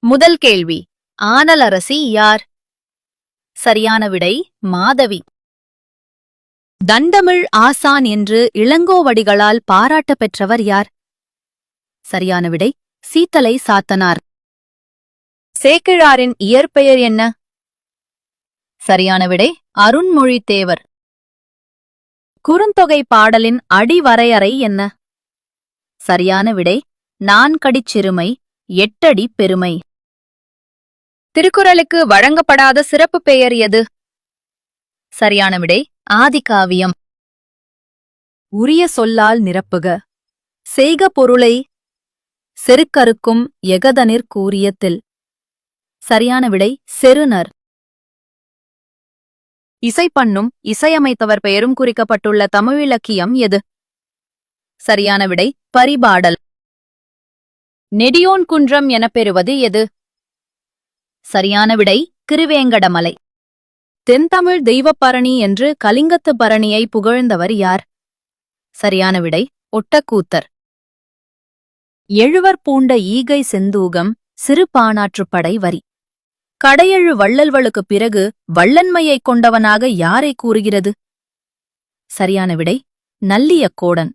முதல் கேள்வி, ஆனலரசி யார்? சரியான விடை மாதவி. தண்டமிழ் ஆசான் என்று இளங்கோவடிகளால் பாராட்ட பெற்றவர் யார்? சரியான விடை சீத்தலை சாத்தனார். சேக்கிழாரின் இயற்பெயர் என்ன? சரியான விடை அருண்மொழித்தேவர். குறுந்தொகை பாடலின் அடிவரையறை என்ன? சரியான விடை நான்கடிச் சிறுமை, எட்டடி பெருமை. திருக்குறளுக்கு வழங்கப்படாத சிறப்பு பெயர் எது? சரியான விடை ஆதிகாவியம். உரிய சொல்லால் நிரப்புக. செய்க பொருளை செருக்கறுக்கும் எகதனிற் கூறியத்தில். சரியான விடை செருநர். இசைப்பண்ணும் இசையமைத்தவர் பெயரும் குறிக்கப்பட்டுள்ள தமிழிலக்கியம் எது? சரியான விடை பரிபாடல். நெடியோன் குன்றம் எனப் பெறுவது எது? சரியான விடை திருவேங்கடமலை. தென்தமிழ் தெய்வப்பரணி என்று கலிங்கத்து பரணியை புகழ்ந்தவர் யார்? சரியான விடை ஒட்டக்கூத்தர். எழுவர் பூண்ட ஈகை செந்தூகம் சிறுபானாற்றுப்படை வரி. கடையெழு வள்ளல்களுக்குப் பிறகு வள்ளன்மையைக் கொண்டவனாக யாரை கூறுகிறது? சரியான விடை நல்லியக்கோடன்.